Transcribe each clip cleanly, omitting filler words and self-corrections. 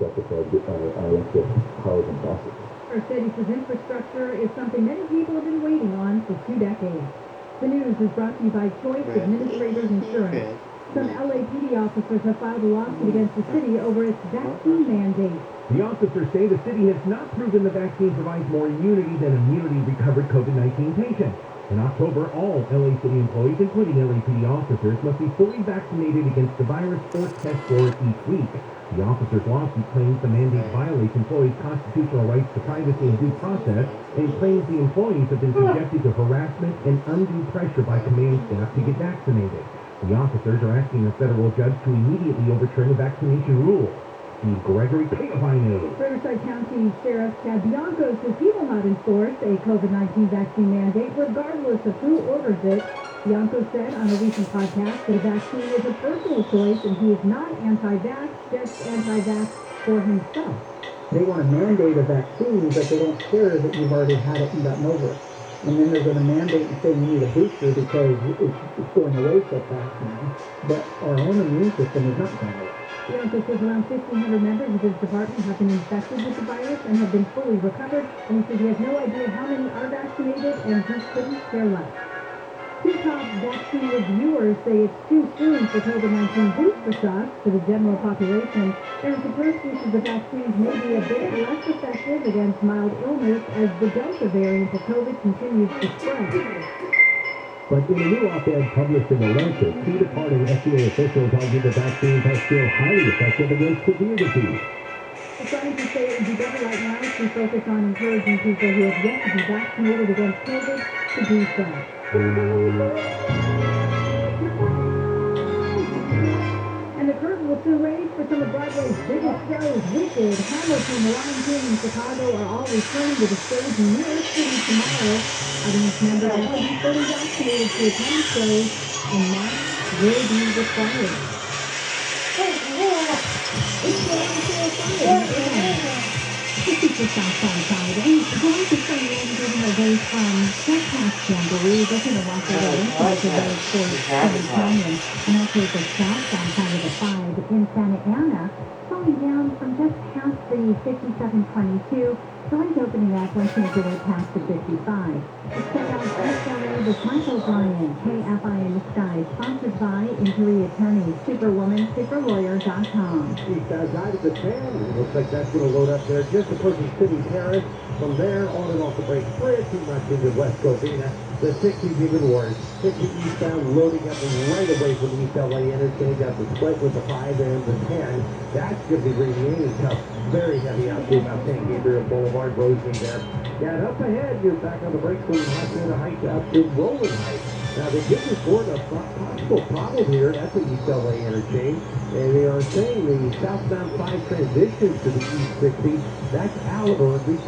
electric cars and buses. Our city's infrastructure is something many people have been waiting on for 2 decades. The news is brought to you by Choice Administrators Insurance. Some LAPD officers have filed a lawsuit against the city over its vaccine mandate. The officers say the city has not proven the vaccine provides more immunity than immunity-recovered COVID-19 patients. In October, all LA City employees, including LAPD officers, must be fully vaccinated against the virus or test for it each week. The officers' lawsuit claims the mandate violates employees' constitutional rights to privacy and due process, and claims the employees have been subjected to harassment and undue pressure by command staff to get vaccinated. The officers are asking a federal judge to immediately overturn the vaccination rule. Steve Gregory, Kfi News. Riverside County Sheriff Chad Bianco says he will not enforce a COVID-19 vaccine mandate regardless of who orders it. Bianco said on a recent podcast that a vaccine is a personal choice and he is not anti-vax, just anti-vax for himself. They want to mandate a vaccine, but they don't care that you've already had it and gotten over it. And then they're going to mandate and say you need a booster because it's going away so fast now. But our own immune system is not going away. Bianco says around 1,500 members of his department have been infected with the virus and have been fully recovered, and he says he has no idea how many are vaccinated and he couldn't care less. Two top vaccine reviewers say it's too soon for COVID-19 booster shots for the general population, and the first use of the vaccines may be a bit less effective against mild illness as the Delta variant of COVID continues to spread. But in a new op-ed published in The Lancet, two departing FDA officials argue the vaccines are still highly effective against severe disease. The scientists say it would be better right now to focus on encouraging people who have yet to be vaccinated against COVID to do so. And the curtain will soon raise for some of Broadway's biggest shows. Wicked, Hamilton, The Lion King, and Chicago are all returning to the stage in New York City tomorrow. Audience members have to be fully vaccinated to attend the shows, and masks will be required. It's going to fire. This is the Southside Side, and calling to some getting away from Steadfast Jamboree. They're going to walk over inside the road for Grand Canyon, and also the southbound side of the 5 in Santa Ana, slowing down from just past the 5722. The line's opening up once you make your way past the 55. Let's check out SLA with Michael Bryan, KFI in the Sky, sponsored by Injury Attorneys, superwoman.superlawyer.com. Eastbound side of the 10. Looks like that's going to load up there just approaching City Terrace. From there, on and off the brake bridge, too much into West Covina. The 60's even worse. 60 eastbound loading up right away from East LA Interchange at the split with the 5 and the 10. That's going to be really tough. Very heavy out to about San Gabriel Boulevard, Roseman there. Yeah, and up ahead, you're back on the brakes from Hacienda Heights out to Roland Heights. Now, they did report a possible problem here at the East LA Interchange, and they are saying the southbound 5 transitions to the East 60. That's out, or at least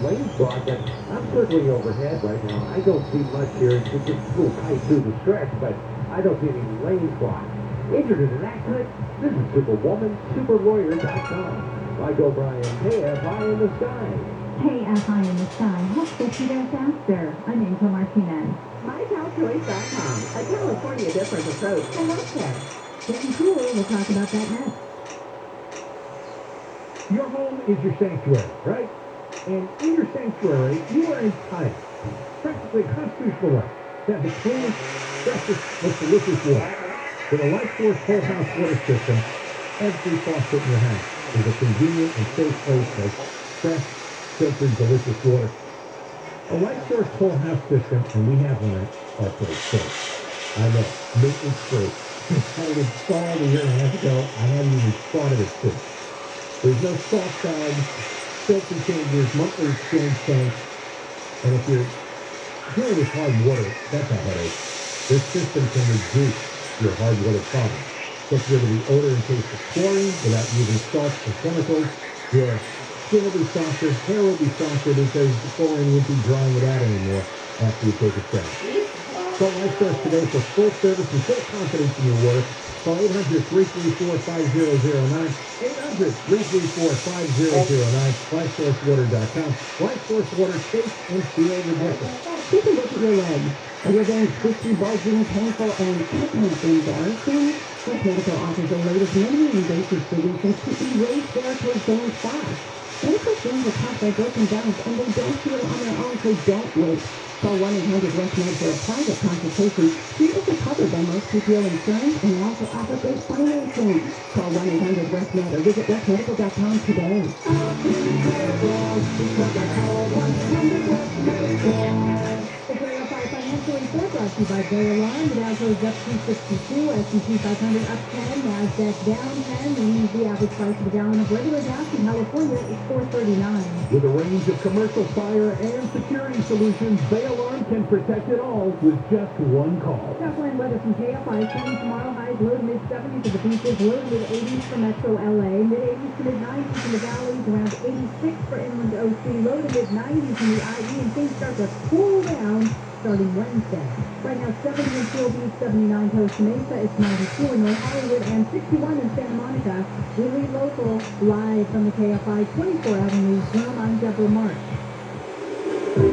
lanes blocked, but I'm circling overhead right now. I don't see much here. It's just a little tight through the stretch, but I don't see any lanes blocked. Injured in an accident? This is Superwoman, superlawyer.com. Mike O'Brien, KFI in the Sky. KFI in the Sky helps get you there faster. I'm Angel Martinez. MyCalChoice.com, a California different approach to healthcare. Getting cool, we'll talk about that next. Your home is your sanctuary, right? And in your sanctuary, you are entitled, practically constitutional right, to have the cleanest, freshest, most delicious water. With a Life Force whole house water system, every faucet in your house is a convenient and safe place for fresh, filtered, delicious water. A Life Force whole house system, and we have one at our place, so I know, maintenance free. I was installed a year and a half ago. I hadn't even thought of it since. There's no salt bags, filter changes, monthly exchange tanks, and if you're dealing with hard water, that's a headache. This system can reduce your hard water problem. Get rid of the odor and taste of chlorine without using salts and chemicals. Your skin will be softer, hair will be softer because the chlorine won't be drying it out anymore after you take a shower. Call Life Force today for full service and full confidence in your work. Call 800-334-5009, 800-334-5009, LifeForceWater.com. Life Force Water, safe and feel the difference. Take a look at your legs. Are your veins twisty, bulging, painful, and embarrassing? West Medical offers the latest minimally invasive solutions to erase varicose vein spots. Varicose veins are caused by broken bones, and they don't heal on their own, so don't wait. Call 1-800-WEST-MED for a private consultation. Treatments are covered by most PPO insurance, and they also offer great financing. Call 1-800-WEST-MED or visit westmedical.com today. The KFI Financial Report brought to you by Grille. The Dow goes up 262, S&P 500 up 10, NASDAQ down 10. The average price of a gallon of regular gas in California is $4.39. With a range of commercial fire and security solutions, Bay Alarm can protect it all with just one call. Southland weather from KFI. Sunny tomorrow, highs low to mid-70s at the beaches, low to mid-80s for Metro LA, mid-80s to mid-90s in the valleys, around 86 for inland OC, low to mid-90s in the IE, and things start to cool down starting Wednesday. Right now, 70 in Seal Beach, 79 Costa Mesa, it's 92 in North Hollywood, and 61 in Santa Monica. We lead local live from the KFI 24-hour newsroom. I'm Deborah March. No,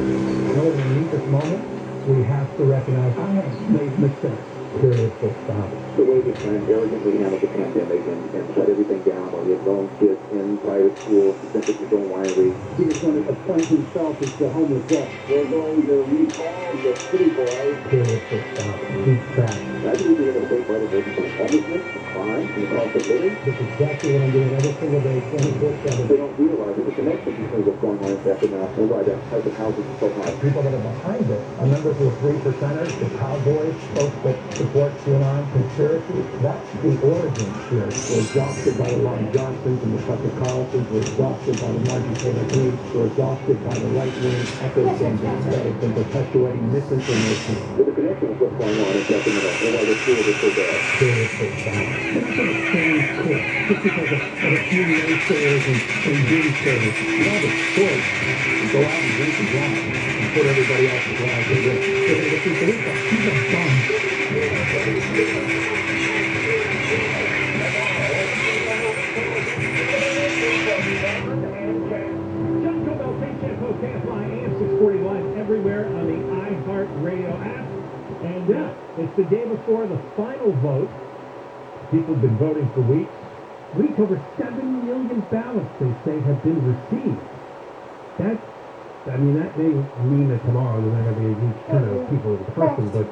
in this moment, we have to recognize I have made mistakes. Period, full stop. The way we kind of arrogantly handled the pandemic and shut everything down while we had grown kids in private schools, essentially his own winery. He was going to appoint himself as the homeless boss. We're going to recall the city boys. Period, full stop. Keep track. I believe we're going to take part of this homelessness, crime, and the cost of living. That's exactly what I'm doing every single day, 24/7. They don't realize there's a connection between what's going on in Texas now and why the price of houses is so high. People that are behind it, a number of the 3%ers, the cowboys, folks that support QAnon conspiracy, that's the origin here. We're exhausted by the Ron Johnsons and the Tucker Carlsons. We're exhausted by the Margie Taylor Greene. We're exhausted by the right-wing echo chambers that have been perpetuating misinformation. There's a connection with what's going on in Texas and why the schools are so bad. Period, full stop. We're not going to change course just because of a few naysayers and doomsayers. You have a choice to go out and drink and drive and put everybody else's lives at risk. They're going to get people in there. He's a bum. John Cobell, St. Shampoo, KFI Am 640 live everywhere on the iHeartRadio app. And it's the day before the final vote. People have been voting for weeks. Over 7 million ballots, they say, have been received. That may mean that tomorrow there's not going to be a huge turnout of people in person, but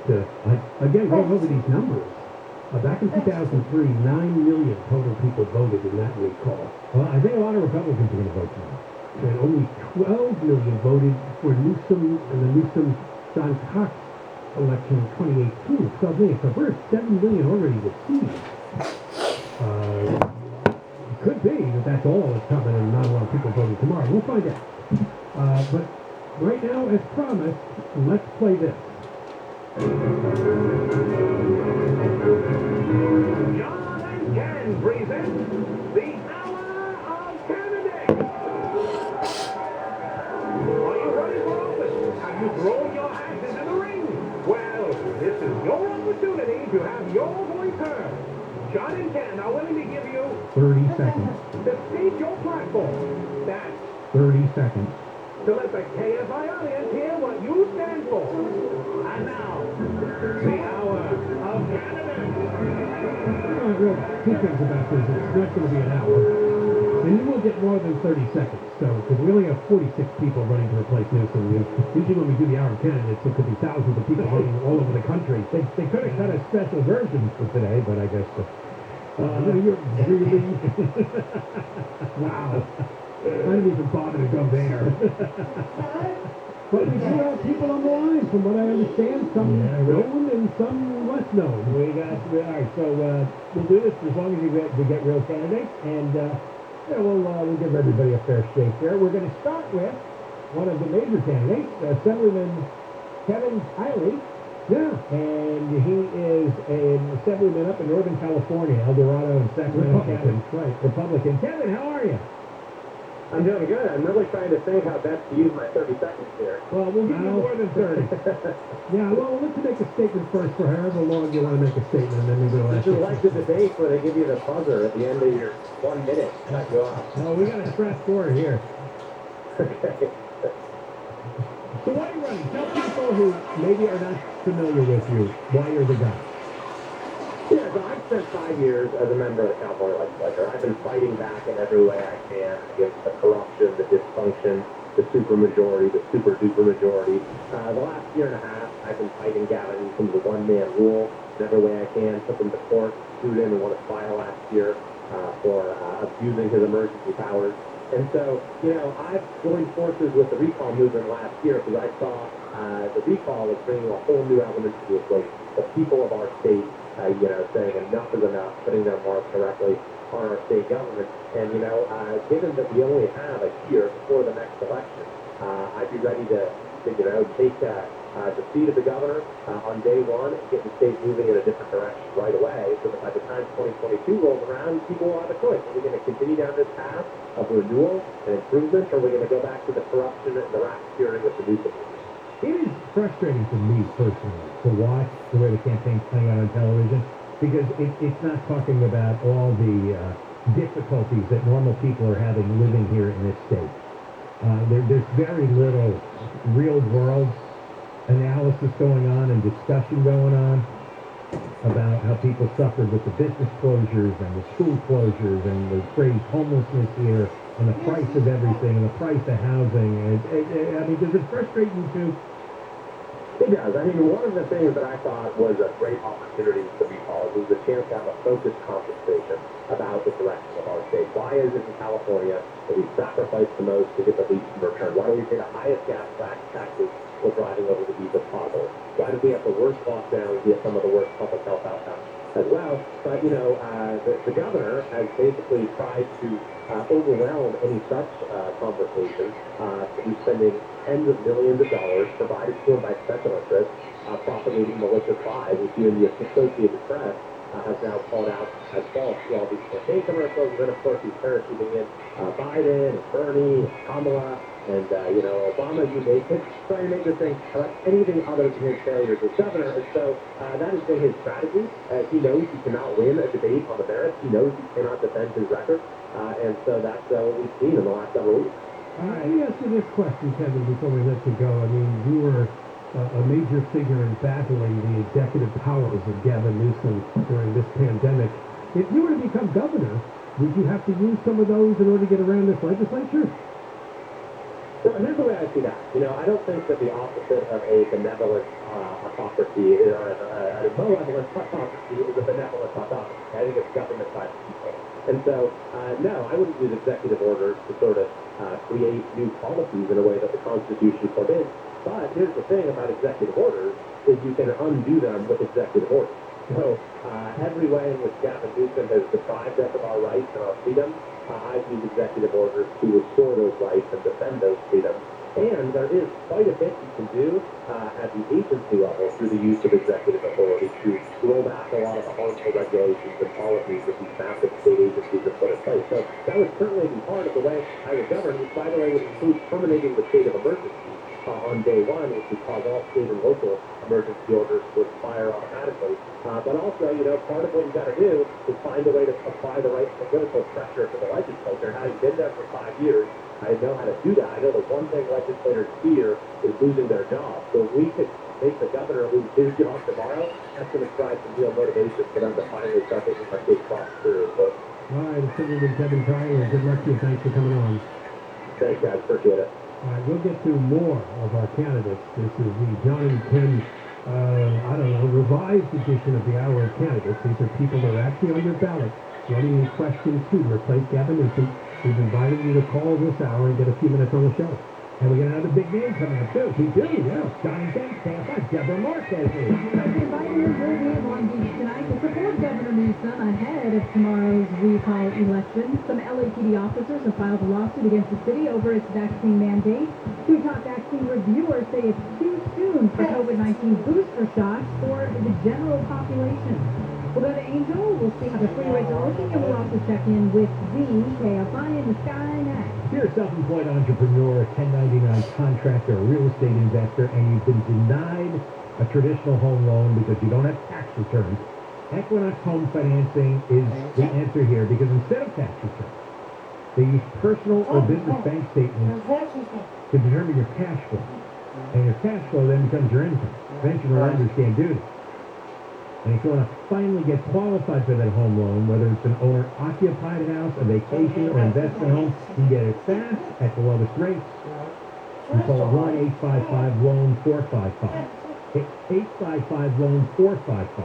again, going over these numbers. Back in 2003, 9 million total people voted in that recall. Well, I think a lot of Republicans are going to vote tomorrow. And only 12 million voted for Newsom and the Newsom-John Cox election in 2018. 12 million. So we're at 7 million already received. Could be that that's all that's coming and not a lot of people voting tomorrow. We'll find out. But right now, as promised, let's play this. John and Ken present the Hour of Candidates. Are you ready for office? Have you thrown your hat into the ring? Well, this is your opportunity to have your voice heard. John and Ken are willing to give you 30 seconds to state your platform. That's 30 seconds to let the KFI audience hear what you stand for. And now, the Hour of Candidates. Real two things about this. It's not going to be an hour. And you will get more than 30 seconds. So, because we only have 46 people running to replace Newsom. Usually when we do the Hour of Candidates, it could be thousands of people running all over the country. They could have cut a special version for today, but I guess... you're really... Wow. I didn't even bother to go there. But we do have people on the line, from what I understand. Some known and some less known. All right, so we'll do this as long as we get real candidates, and we'll give everybody a fair shake here. We're going to start with one of the major candidates, Assemblyman Kevin Hiley. Yeah, and he is an assemblyman up in Northern California, El Dorado and Sacramento County. Right, Republican. Kevin, how are you? I'm doing good. I'm really trying to think how best to use my 30 seconds here. Well, we'll give you more than 30. Yeah, well, let's make a statement first for however long you want to make a statement, and then maybe we'll ask you. This is like the debate where they give you the buzzer at the end of your 1 minute. Cut you off. No, we got a stress board here. Okay. So why are you running? Tell people who maybe are not familiar with you why you're the guy. Yeah, so I've spent 5 years as a member of the California legislature. I've been fighting back in every way I can against the corruption, the dysfunction, the supermajority, the super duper majority. The last year and a half, I've been fighting Gavin Newsom, the one-man rule, in every way I can. Took him to court, sued him, and won a trial last year for abusing his emergency powers. And so, I've joined forces with the recall movement last year because I saw the recall was bringing a whole new element to the equation. The people of our state, saying enough is enough, putting their mark directly on our state government. And, given that we only have a year before the next election, I'd be ready to take the seat of the governor on day one and get the state moving in a different direction right away, so that by the time 2022 rolls around, people will have a choice. Are we going to continue down this path of renewal and improvement, or are we going to go back to the corruption and the racketeering of the Newsom? It is frustrating for me personally to watch the way the campaign's playing out on television, because it's not talking about all the difficulties that normal people are having living here in this state. There's very little real-world analysis going on and discussion going on about how people suffered with the business closures and the school closures and the crazy homelessness here and the price of everything and the price of housing. Does it frustrate you too? It does. One of the things that I thought was a great opportunity to be called was the chance to have a focused conversation about the direction of our state. Why is it in California that we sacrifice the most to get the least in return? Why do we pay the highest gas taxes while driving over the deepest potholes? Why do we have the worst lockdowns, yet some of the worst public health outcomes as well? But, the governor has basically tried to overwhelm any such conversation. He's spending tens of millions of dollars provided to him by special interests, propagating malicious lies, which you in the Associated Press has now called out as false through all these campaign commercials. And then, of course, he's parachuting in Biden and Bernie and Kamala and, Obama, you name it, trying to make this thing anything other than his failures as governor. And so that has been his strategy. He knows he cannot win a debate on the merits. He knows he cannot defend his record. And so that's what we've seen in the last several weeks. Let me ask you this question, Kevin, before we let you go. You were a major figure in battling the executive powers of Gavin Newsom during this pandemic. If you were to become governor, would you have to use some of those in order to get around this legislature? Well, here's the way I see that. I don't think that the opposite of a benevolent autocracy or a malevolent autocracy is a benevolent autocracy. I think it's government by the people. And so, no, I wouldn't use executive orders to sort of create new policies in a way that the Constitution forbids. But here's the thing about executive orders is you can undo them with executive orders. So every way in which Gavin Newsom has deprived us of our rights and our freedoms, I've used executive orders to restore those rights and defend those freedoms. And there is quite a bit you can do at the agency level through the use of executive authority to roll back a lot of the harmful regulations and policies that these massive state agencies have put in place. So that would certainly be part of the way I would govern, which, by the way, would include terminating the state of emergency on day one, which would cause all state and local emergency orders to expire automatically. But also, part of what you got to do is find a way to apply the right political pressure to the legislature. Having been there for 5 years, I know how to do that. I know the one thing legislators fear is losing their job. So if we could make the governor lose his job tomorrow, that's going to provide some real motivation for them to finally start making our state prosper. So, all right, it's Senator Kevin Tyler. Good luck to you. Thanks for coming on. Thanks, guys. Appreciate it. All right, we'll get to more of our candidates. This is the John and Ken, revised edition of the Hour of Candidates. These are people that are actually on your ballot getting any questions to replace Gavin Newsom. We've invited you to call this hour and get a few minutes on the show. And we got another big name coming up, too. We do, yeah. John and Ken, Tampa, Deborah Marquez. President Biden will be in Long Beach tonight to support Governor Newsom ahead of tomorrow's recall election. Some LAPD officers have filed a lawsuit against the city over its vaccine mandate. Two top vaccine reviewers say it's too soon for COVID-19 booster shots for the general population. We'll go to Angel. We'll see how the freeways are looking, and we'll also check in with the Kfi in the sky next. If you're a self-employed entrepreneur, 1099 contractor, a real estate investor, and you've been denied a traditional home loan because you don't have tax returns, Equinox Home Financing is the answer here, because instead of tax returns, they use personal or business bank statements to determine your cash flow. And your cash flow then becomes your income. Venture lenders can't do that. And if you want to finally get qualified for that home loan, whether it's an owner-occupied house, a vacation, or investment home, you can get it fast at the lowest rates. You call 1-855-LOAN-455. 855-LOAN-455.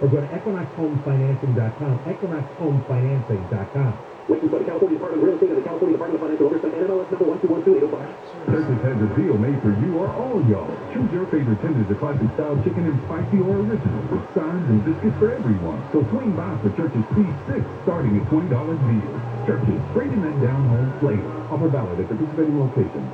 Or go to EquinoxHomeFinancing.com, EquinoxHomeFinancing.com. Licensed by the California Department of Real Estate and the California Department of Financial Oversight, NMLS number 1212805. Churches has a deal made for you or all y'all. Choose your favorite tenders, a classic style chicken and spicy or original, with sides and biscuits for everyone. So swing by for Church's P6, starting at $20 deal. Church's, bringing that down-home flavor. Offer valid at participating locations.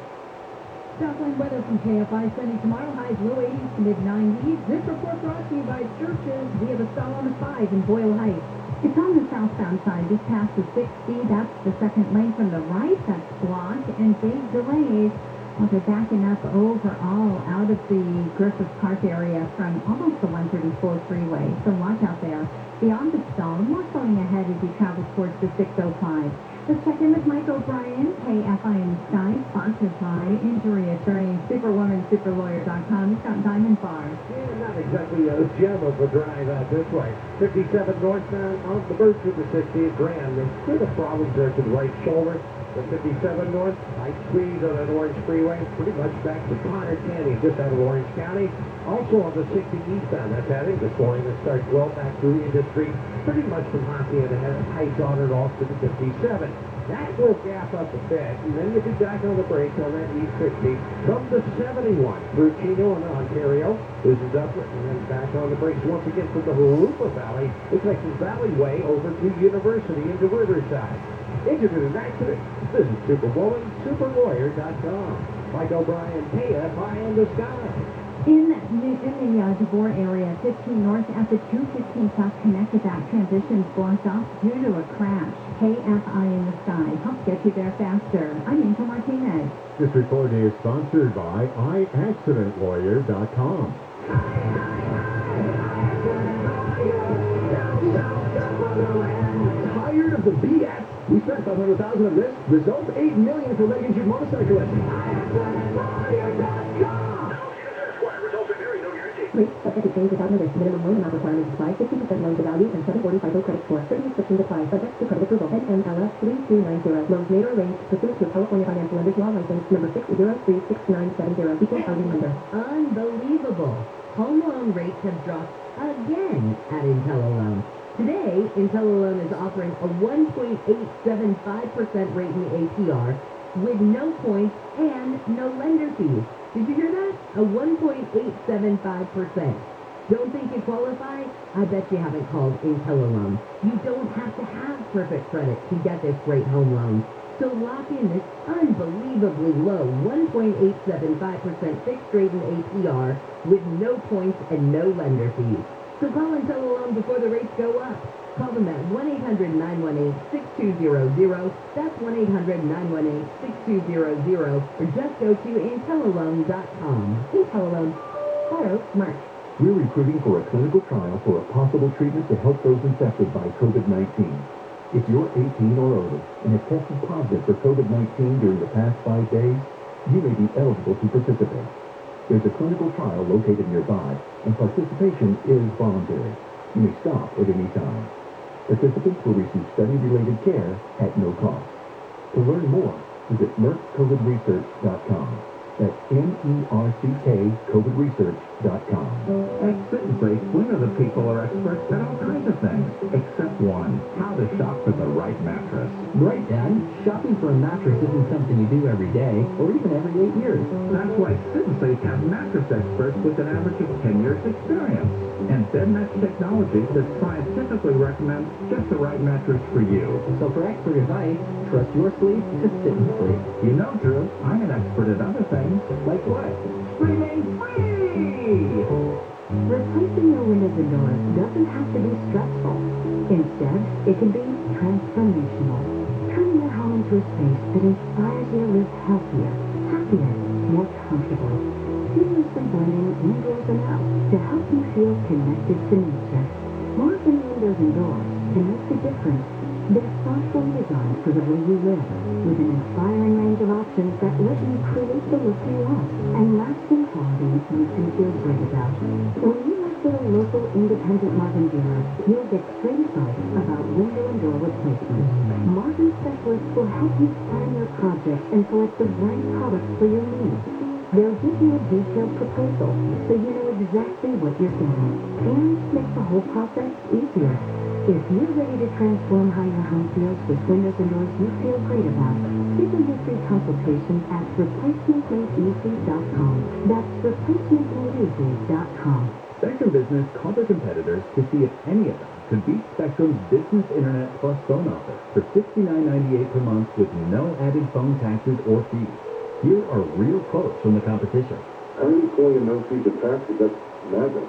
Southland weather from KFI, sunny tomorrow, highs low 80s to mid 90s. This report brought to you by Churches. We have a stall on the 5 in Boyle Heights. It's on the southbound side, just past the 60. That's the second lane from the right. That's blocked and big delays. Well, they're backing up overall out of the Griffith Park area from almost the 134 freeway. So watch out there. Beyond the stall, more slowing ahead as you travel towards the 605. The second with Mike O'Brien, KFI in the Sky, sponsored by Injury Attorney, SuperWomanSuperLawyer.com. He's got diamond bars. Yeah, not exactly a gem of a drive out this way. 57 northbound on the verge of the 60th Grand. And where the problems are to the right shoulder. The 57 north, light squeeze on an Orange Freeway, pretty much back to Connor Canyon, just out of Orange County. Also on the 60 eastbound, that's heading this morning that starts well back through Industry, pretty much from Hacienda Heights on and off to the 57. That will gap up a bit, and then you'll be back on the brakes on that East 60 from the 71 through Chino and Ontario. This is up and then back on the brakes once again from the Harupa Valley. Looks like the Valleyway over to University into Riverside. Injured in an accident. Visit SuperWomanSuperLawyer.com. Mike O'Brien, KFI in the Sky. In the DeVore area, 15 north at the 215 South connected, that transition's blocked off due to a crash. KFI in the Sky helps get you there faster. I'm Angel Martinez. This report is sponsored by iAccidentLawyer.com. Tired of the BS? We spent $500,000 on this. Result, $8 million for registered motorcyclists. Rates subject to change without notice. Minimum loan amount requirements apply. 50% loan to value and 740 FICO credit score. Certain restrictions apply. Subject to credit approval. NMLS 3290. Loans made or arranged pursuant to California Financial Lenders Law License number 6036970. Equal housing lender. Unbelievable. Home loan rates have dropped again at IntelliLoan. Today, IntelliLoan is offering a 1.875% rate in the APR with no points and no lender fees. Did you hear that? A 1.875%. Don't think you qualify? I bet you haven't called IntelliLoan. You don't have to have perfect credit to get this great home loan. So lock in this unbelievably low 1.875% fixed rate in APR with no points and no lender fees. So call IntelliLoan before the rates go up. Call them at 1-800-918-6200. That's 1-800-918-6200. Or just go to IntelliLoan.com. IntelliLoan. Auto Mark. We're recruiting for a clinical trial for a possible treatment to help those infected by COVID-19. If you're 18 or older and have tested positive for COVID-19 during the past 5 days, you may be eligible to participate. There's a clinical trial located nearby, and participation is voluntary. You may stop at any time. Participants will receive study-related care at no cost. To learn more, visit merckcovidresearch.com. That's MERCK COVIDresearch.com. At Sit and Safe, we know that people are experts at all kinds of things, except one, how to shop for the right mattress. Right, Dad. Shopping for a mattress isn't something you do every day, or even every 8 years. That's why Sit and Safe have mattress experts with an average of 10 years experience, and bed match technology that scientifically recommends just the right mattress for you. So for expert advice, trust your sleep to Sit and Sleep. You know, Drew, I'm an expert at other things. Like what? Screaming free! Replacing your windows and doors doesn't have to be stressful. Instead, it can be transformational. Turning your home into a space that inspires you to live healthier, happier, more comfortably. Seamlessly blending indoors and out to help you feel connected to nature. More than windows and doors can make the difference. They're thoughtfully designed for the way you live, with an inspiring range of options that let you create the look you want and lasting quality you can feel great about. When you with a local independent Marvin dealer, you'll get straight advice about window and door replacement. Marvin specialists will help you plan your project and select the right product for your needs. They'll give you a detailed proposal so you know exactly what you're getting and make the whole process easier. If you're ready to transform how your home feels with windows and doors you feel great about, give them your free consultation at replacementmadeeasy.com. That's replacementmadeeasy.com. Spectrum Business called their competitors to see if any of them could beat Spectrum's Business Internet Plus phone offer for $69.98 per month with no added phone taxes or fees. Here are real quotes from the competition. How are you calling a no-fee to taxes? That's magic.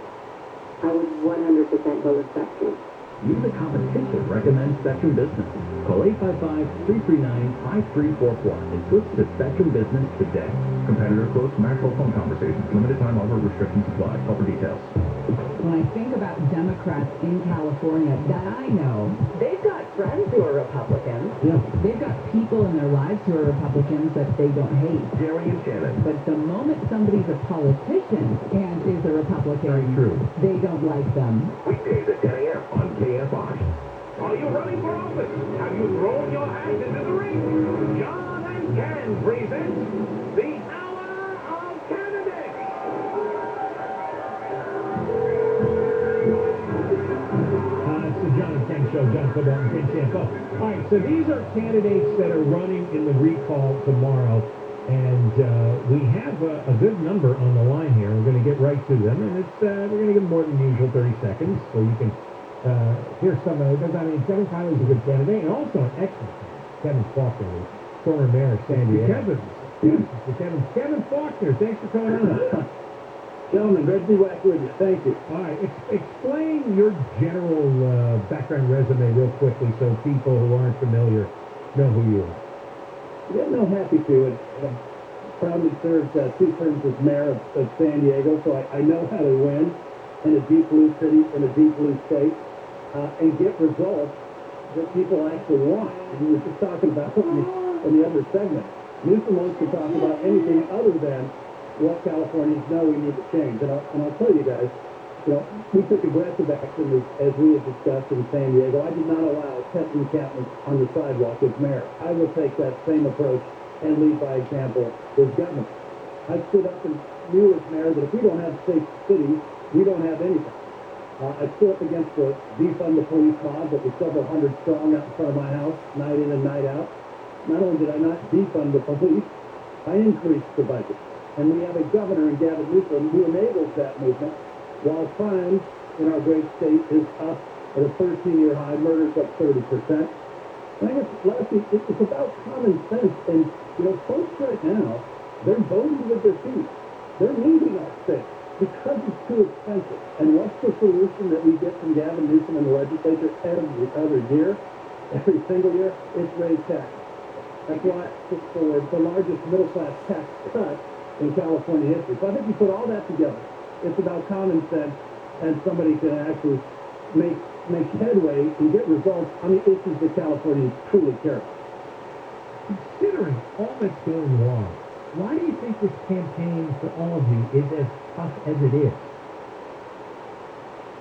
I would 100% go with Spectrum. You, the competition, recommend Spectrum Business. Call 855-339-5344 and switch to Spectrum Business today. Competitor quotes, maximum phone conversations, limited time offer, restrictions apply. Call for details. When I think about Democrats in California that I know, they've got friends who are Republicans. Yeah. They've got people in their lives who are Republicans that they don't hate. Jerry and Shannon. But the moment somebody's a politician and is a Republican, Very true. they don't like them. Weekdays at 10 a.m. on KFI. Are you running for office? Have you thrown your hat into the ring? John and Ken present the Hour of Candidates. It's the John and Ken Show, John Football and Ken Champo. All right, so these are candidates that are running in the recall tomorrow, and we have a good number on the line here. We're going to get right to them, and it's we're going to give them more than usual 30 seconds, so you can hear some of it. Because, I mean, Kevin Kiley's a good candidate, and also an excellent candidate. Kevin Faulkner, the former mayor of San Diego. Kevin Faulkner, thanks for coming on. Gentlemen, great to be back with you. Thank you. All right, explain your general background resume real quickly so people who aren't familiar know who you are. Yeah, no, happy to. And proudly served 2 terms as mayor of San Diego, so I know how to win in a deep blue city, in a deep blue state, and get results that people actually want. And we were just talking about in the other segment. Newsom wants to talk about anything other than what Californians know we need to change. And I'll tell you guys, we took aggressive action as we had discussed in San Diego. I did not allow pet encampments on the sidewalk as mayor. I will take that same approach and lead by example as governor. I stood up and knew as mayor that if we don't have safe cities, we don't have anything. I stood up against the defund the police mob that was several hundred strong out in front of my house, night in and night out. Not only did I not defund the police, I increased the budget. And we have a governor in Gavin Newsom who enables that movement, while crime in our great state is up at a 13-year high, murders up 30%. And I guess, lastly, it's about common sense. And, folks right now, they're voting with their feet. They're leaving our state because it's too expensive. And what's the solution that we get from Gavin Newsom in the legislature every other year, every single year? It's raise taxes. That's why I put forward the largest middle-class tax cut in California history. So I think you put all that together. It's about common sense, and somebody can actually make headway and get results on the issues that Californians truly care about. Considering all that's going wrong, why do you think this campaign for all of you is as tough as it is?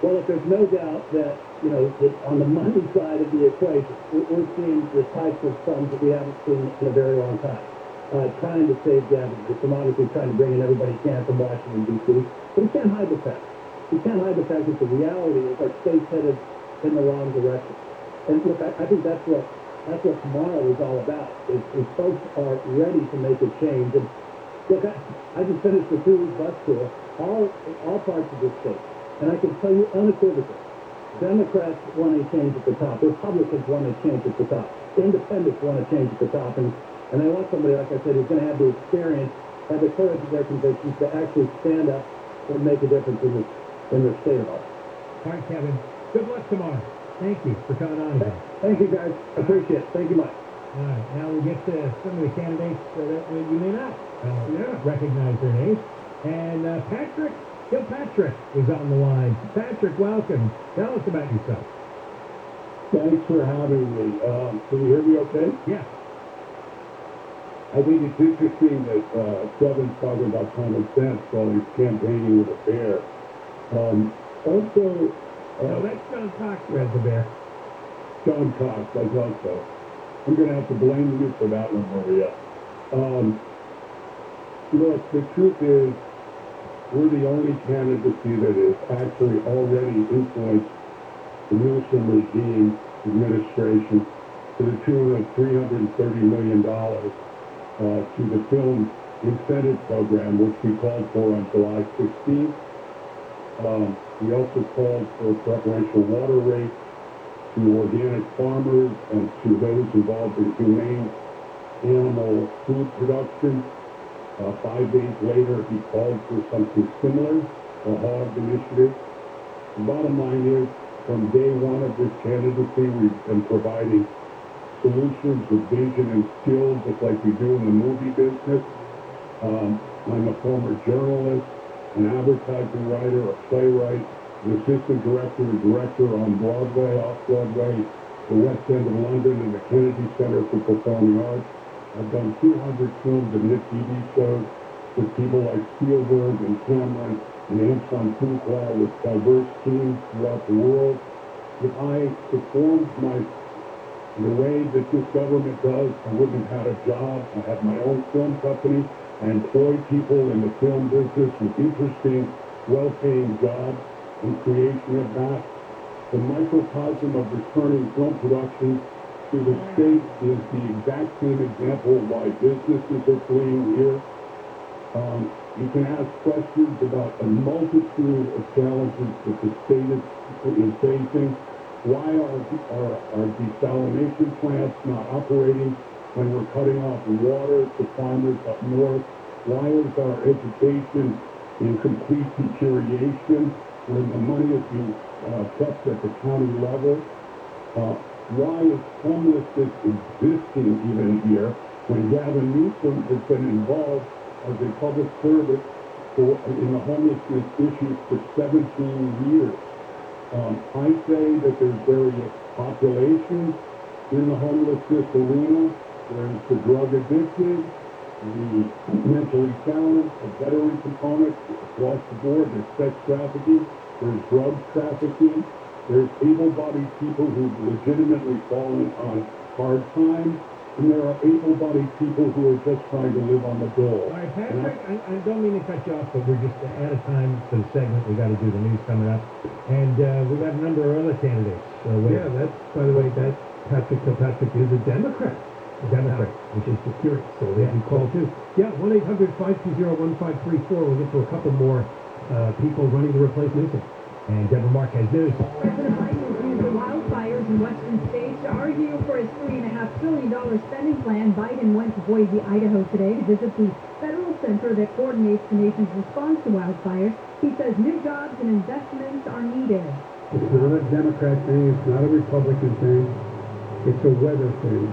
Well, if there's no doubt that, that on the money side of the equation, we're seeing the types of sums that we haven't seen in a very long time. Trying to save Gavin Newsom, obviously trying to bring in everybody he can from Washington, D.C., but he can't hide the fact. He can't hide the fact that the reality is our state's headed in the wrong direction. And look, I think that's what tomorrow is all about, is folks are ready to make a change. And look, I just finished the 2-week bus tour, all parts of this state, and I can tell you unequivocally, Democrats want a change at the top, Republicans want a change at the top, Independents want a change at the top, and I want somebody, like I said, who's going to have the experience, have the courage of their convictions to actually stand up and make a difference in their state of life. All right, Kevin. Good luck tomorrow. Thank you for coming on again. Thank you, guys. Appreciate it. Thank you much. All right, now we get to some of the candidates that you may not recognize their names. And Patrick Kilpatrick is on the line. Patrick, welcome. Tell us about yourself. Thanks for having me. Can you hear me okay? Yeah. I think it's interesting that Kevin's talking about common sense while he's campaigning with a bear. Also, No, that's John Cox who has the bear. John Cox, I thought so. I'm going to have to blame you for that one, Maria. Look, the truth is, we're the only candidacy that has actually already influenced the Newsom regime administration to the tune of $330 million to the film incentive program, which we called for on July 16th. We also called for preferential water rates to organic farmers and to those involved in humane animal food production. 5 days later, he called for something similar, a hog initiative. The bottom line is, from day one of this candidacy, we've been providing solutions with vision and skills, just like we do in the movie business. I'm a former journalist, an advertising writer, a playwright, an assistant director and director on Broadway, off-Broadway, the West End of London, and the Kennedy Center for Performing Arts. I've done 200 films and hit TV shows with people like Spielberg and Cameron and Anton Fuqua with diverse teams throughout the world. If I performed the way that this government does, I wouldn't have had a job. I have my own film company. I employ people in the film business with interesting, well-paying jobs and creation of that. The microcosm of returning film production to the state is the exact same example of why businesses are fleeing here. You can ask questions about a multitude of challenges that the state is facing. Why are desalination plants not operating when we're cutting off water to farmers up north? Why is our education in complete deterioration when the money is being kept at the county level? Why is homelessness existing even here when Gavin Newsom has been involved as a public servant in the homelessness issues for 17 years? I say that there's various populations in the homelessness arena. There's the drug addicted, the mentally challenged, the veteran component across the board. There's sex trafficking, there's drug trafficking, there's able-bodied people who've legitimately fallen on hard times, and there are able-bodied people who are just trying to live on the dole. All right, Patrick, I don't mean to cut you off, but we're just out of time for the segment. We got to do the news coming up. And we got a number of other candidates. Yeah, that's, by the way, that Patrick Kilpatrick is a Democrat. Which is security, so they can call too. Yeah, 1-800-520-1534. We'll get to a couple more people running to replace Newsom. And Deborah Marquez News. President Biden has used the wildfires in western states to argue for his $3.5 trillion spending plan. Biden went to Boise, Idaho today to visit the federal center that coordinates the nation's response to wildfires. He says new jobs and investments are needed. It's not a Democrat thing. It's not a Republican thing. It's a weather thing.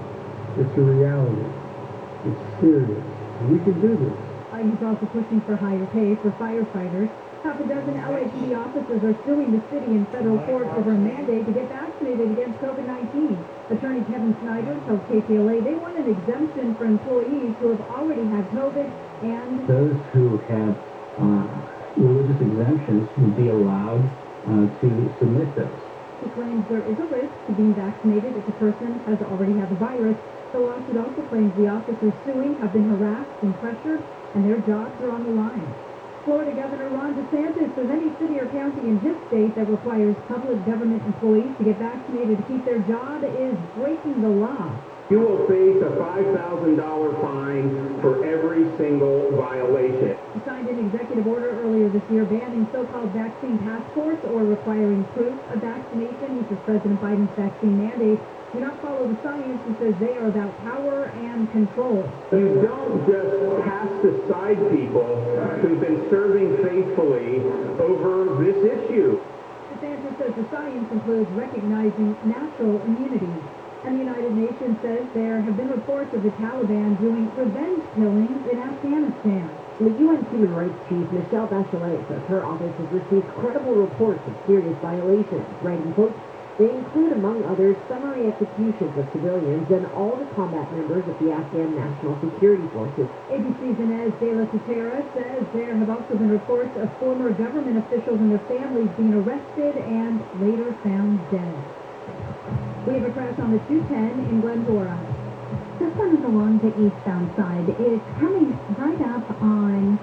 It's a reality. It's serious. And we can do this. Biden's also pushing for higher pay for firefighters. Half a dozen LAPD officers are suing the city in federal court over a mandate to get vaccinated against COVID-19. Attorney Kevin Snyder told KTLA they want an exemption for employees who have already had COVID and those who have religious exemptions would be allowed to submit those. He claims there is a risk to being vaccinated if the person has already had the virus. The lawsuit also claims the officers suing have been harassed and pressured, and their jobs are on the line. Florida Governor Ron DeSantis says any city or county in his state that requires public government employees to get vaccinated to keep their job is breaking the law. You will face a $5,000 fine for every single violation. He signed an executive order earlier this year banning so-called vaccine passports or requiring proof of vaccination. He says President Biden's vaccine mandates do not follow the science. He says they are about power and control. You don't just pass aside people who've been serving faithfully over this issue. DeSantis says the science includes recognizing natural immunity. And the United Nations says there have been reports of the Taliban doing revenge killings in Afghanistan. The UN Human Rights Chief Michelle Bachelet says her office has received credible reports of serious violations, writing, quote, They include, among others, summary executions of civilians and all the combat members of the Afghan National Security Forces. ABC's Inez de la Tutera says there have also been reports of former government officials and their families being arrested and later found dead. We have a crash on the 210 in Glendora. This one is along the eastbound side. It's coming right up on,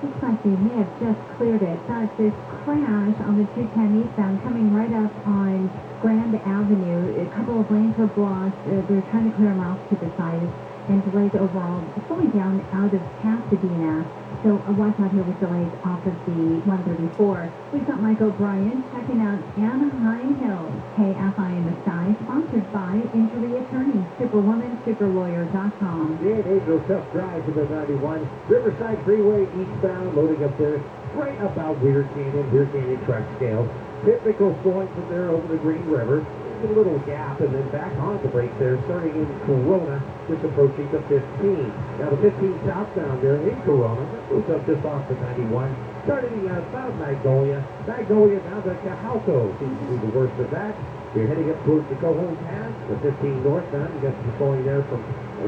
looks like they may have just cleared it, but this crash on the 210 eastbound coming right up on Grand Avenue. A couple of lanes were blocked. They're trying to clear them off to the side and delays overall. Slowing down out of Pasadena. So watch out here with delays off of the 134. We've got Mike O'Brien checking out Anaheim Hills. KFI in the Sky, sponsored by Injury Attorney, Superwoman, Superlawyer.com. Dan Angel, tough drive to the 91. Riverside Freeway eastbound, loading up there right about Weir Canyon truck scale. Typical slowing from there over the Green River. A little gap and then back on the brake there, starting in Corona, just approaching the 15. Now the 15 southbound there in Corona, that moves up just off the 91, starting about Magnolia down to Cajalco, seems to be the worst of that. You're heading up towards the Cohon Pass, the 15 northbound, you got some slowing there from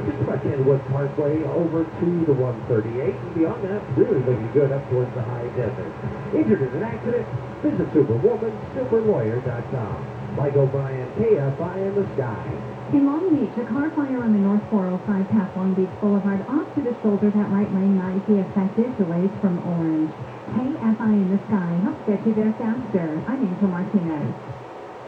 just about Kenwood Parkway over to the 138, and beyond that, really looking good up towards the high desert. Injured in an accident? Visit Superwoman, Superlawyer.com. Mike O'Brien, KFI in the Sky. In Long Beach, a car fire on the North 405 past Long Beach Boulevard off to the shoulder. That right lane might be affected. Delays from Orange. KFI in the Sky helps get you there faster. I'm Angel Martinez.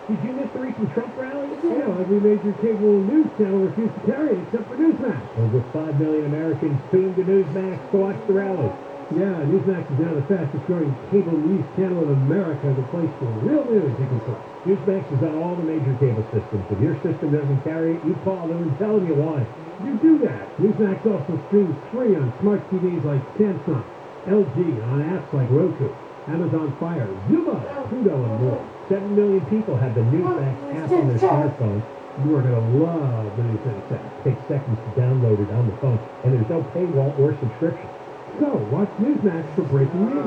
Did you miss the recent Trump rally? Yeah, every major cable news channel refused to carry it except for Newsmax. Over 5 million Americans tuned to Newsmax to watch the rally. Yeah, Newsmax is now the fastest growing cable news channel in America, the place for real news you can trust. Newsmax is on all the major cable systems. If your system doesn't carry it, you call them and tell them you want it. You do that. Newsmax also streams free on smart TVs like Samsung, LG, on apps like Roku, Amazon Fire, Zumo, Pluto, and more. 7 million people have the Newsmax app on their smartphones. You are going to love the Newsmax app. It takes seconds to download it on the phone, and there's no paywall or subscription. So, watch Newsmax for breaking news.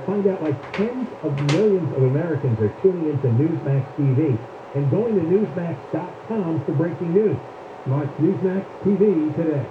Find out why tens of millions of Americans are tuning into Newsmax TV and going to Newsmax.com for breaking news. Watch Newsmax TV today.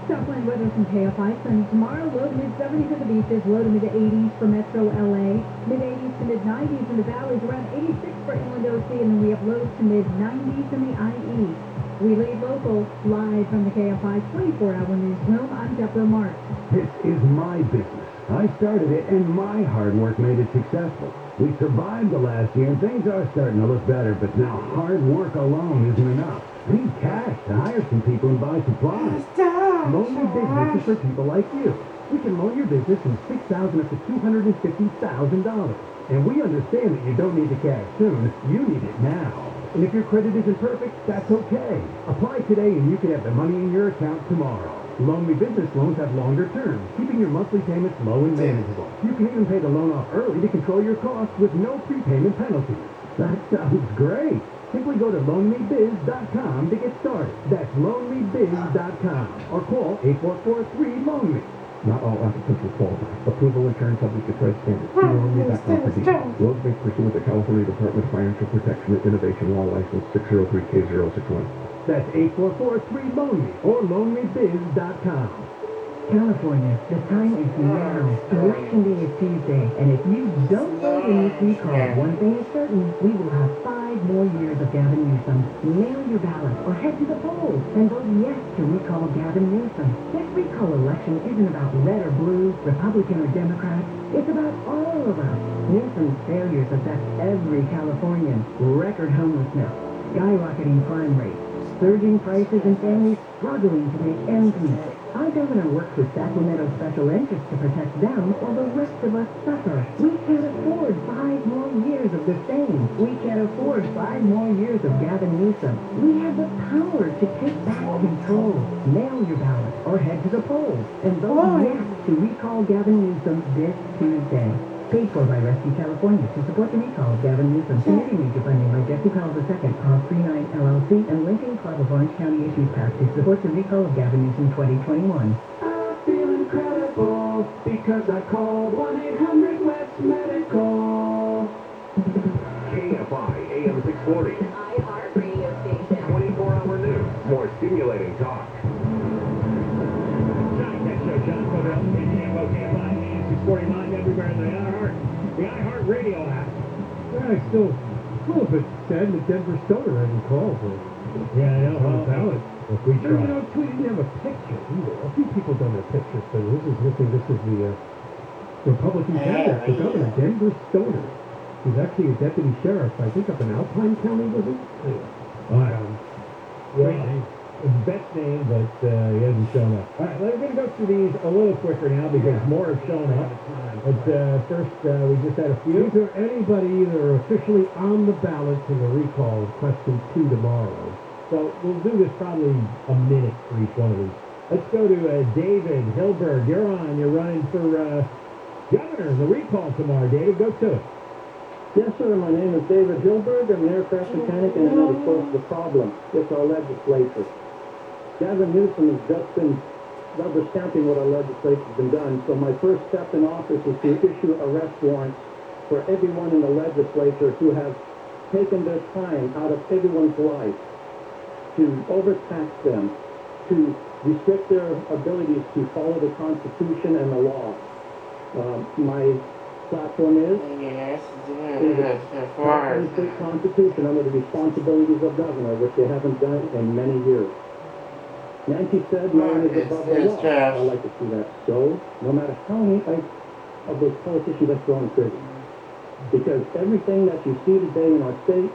Southland weather from KFI. Sunny tomorrow. Low to mid-70s at the beaches. Low to mid-80s for Metro LA. Mid-80s to mid-90s in the valleys. Around 86 for Inland OC. And then we have lows to mid-90s in the IE. We lead local live from the KFI 24-hour newsroom. I'm Deborah Marks. This is my business. I started it, and my hard work made it successful. We survived the last year, and things are starting to look better, but now hard work alone isn't enough. I need cash to hire some people and buy supplies. Loan Me Business is for people like you. We can loan your business from $6,000 up to $250,000. And we understand that you don't need the cash soon. You need it now. And if your credit isn't perfect, that's okay. Apply today and you can have the money in your account tomorrow. Loan Me Business loans have longer terms, keeping your monthly payments low and manageable. You can even pay the loan off early to control your costs with no prepayment penalties. That sounds great. Simply go to loanmebiz.com to get started. That's loanmebiz.com or call 844-3-LOAN-ME. Not all applicants will qualify. Approval and terms subject to price standards. See loanme.com for details. Loans made pursuant to California Department of Financial Protection and Innovation Law License 603K061. That's 844-3-LOAN-ME or loanmebiz.com. California, the time is now. Election day is Tuesday, and if you don't vote in this recall, one thing is certain, we will have 5 more years of Gavin Newsom. Mail your ballot or head to the polls and vote yes to recall Gavin Newsom. This recall election isn't about red or blue, Republican or Democrat. It's about all of us. Newsom's failures affect every Californian. Record homelessness, skyrocketing crime rates, surging prices, and families struggling to make ends meet. Our governor works with Sacramento special interests to protect them while the rest of us suffer. We can't afford 5 more years of the same. We can't afford 5 more years of Gavin Newsom. We have the power to take back control. Mail your ballot or head to the polls and vote yes to recall Gavin Newsom this Tuesday. Paid for by Rescue California to support the recall of Gavin Newsom. Committee major funding by Jesse Powell II, Pond 39 LLC, and Lincoln Club of Orange County Issues PAC to support the recall of Gavin Newsom 2021. I feel incredible because I called 1-800-WEST-MEDICAL. Kfi AM 640. iHeart radio station. 24-hour news. More stimulating talk. John Tech Show, John Covell, KTMO, KFI, AM 640 live everywhere in the iHeart Radio app. Yeah, I still a little bit sad that Denver Stoner hadn't called for Yeah, I know. on the ballot. If we No, try. you know, too, he didn't have a picture either. A few people don't have pictures, but this is the Republican candidate for governor, Denver Stoner. He's actually a deputy sheriff, I think, up in Alpine County, was it? Anyway, All right. great Well, name. it's the best name, but he hasn't shown up. All right, we're going to go through these a little quicker now because more have shown up. But first, we just had a few. Is there anybody that are officially on the ballot in the recall of question 2 tomorrow? So we'll do this probably a minute for each one of these. Let's go to David Hilberg. You're on. You're running for governor in the recall tomorrow. David, go to it. Yes, sir. My name is David Hilberg. I'm an aircraft mechanic, and I know the source of the problem. It's our legislature. Gavin Newsom has just been rubber stamping what our legislature has been done. So my first step in office is to issue arrest warrants for everyone in the legislature who have taken their time out of everyone's life to overtax them, to restrict their abilities to follow the Constitution and the law. My platform is the state Constitution under the responsibilities of governor, which they haven't done in many years. Nancy said no one is above the law. I like to see that. So, no matter how many of those politicians are thrown in prison, because everything that you see today in our state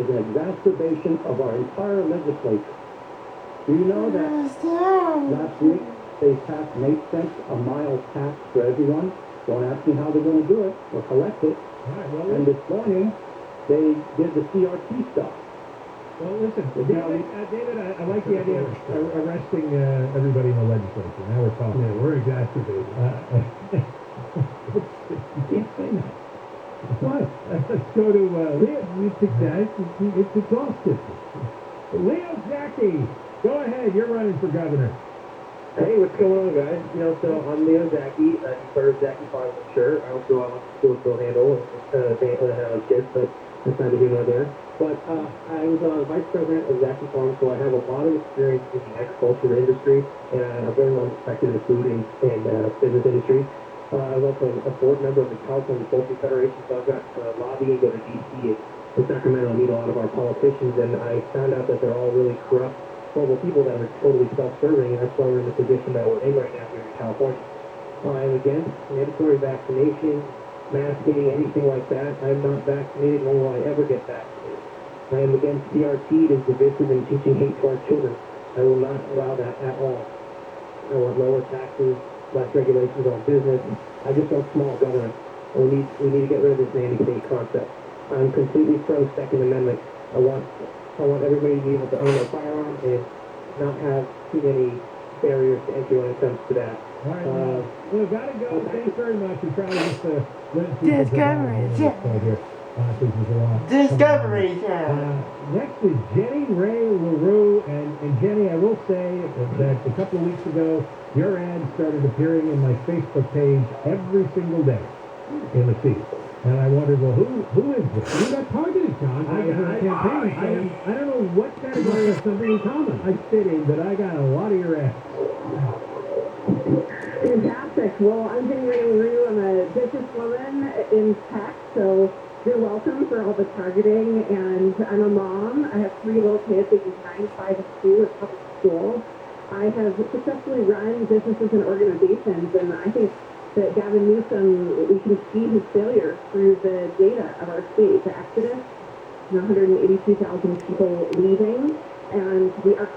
is an exacerbation of our entire legislature. Do you know that last week they passed an 8 cents a mile tax for everyone? Don't ask me how they're going to do it or collect it. All right, well, And this morning, they did the CRT stuff. well listen, David, I like the idea of arresting everybody in the legislature. Now we're talking. Yeah, we're exacerbated. You can't say that. What? Let's go to Leo. It's exhaustive. Leo Zaki. Go ahead. You're running for governor. Hey, what's going on, guys? You know, so I'm Leo Zaki. You started Zaki Farm, I'm sure. I also went to school with Bill Handel and I was kids, but that's neither here nor there. But I was vice president of Zaki Farm, so I have a lot of experience in the agriculture industry, and I'm very well respected in the food and business industry. I was also a board member of the California Poultry Federation, so I've got lobbying, go to D.C. and Sacramento, I meet a lot of our politicians, and I found out that they're all really corrupt, horrible people that are totally self-serving, and that's why we're in the position that we're in right now here in California. I am against mandatory vaccination, masking, anything like that. I'm not vaccinated, nor will I ever get vaccinated. I am against CRT. It is divisive and teaching hate to our children. I will not allow that at all. I want lower taxes, less regulations on business. I just want small government. We need to get rid of this nanny-state concept. I'm completely pro Second Amendment. I want everybody to be able to own a firearm and not have too many barriers to entry when it comes to that. All right, we've got to go. Thanks very much. We probably just Discovery next is Jenny Ray LaRue, and Jenny, I will say that a couple of weeks ago, your ad started appearing in my Facebook page every single day in the feed. And I wondered, well, who is this? You got targeted, John. I don't know what category of something in common I fit in, but I got a lot of your ads. Fantastic. Well, I'm Jenny Ray LaRue. I'm a businesswoman in tech, so you're welcome for all the targeting. And I'm a mom. I have 3 little kids, ages 9, 5, and 2 at public school. I have successfully run businesses and organizations, and I think that Gavin Newsom, we can see his failure through the data of our state, the exodus, 182,000 people leaving, and our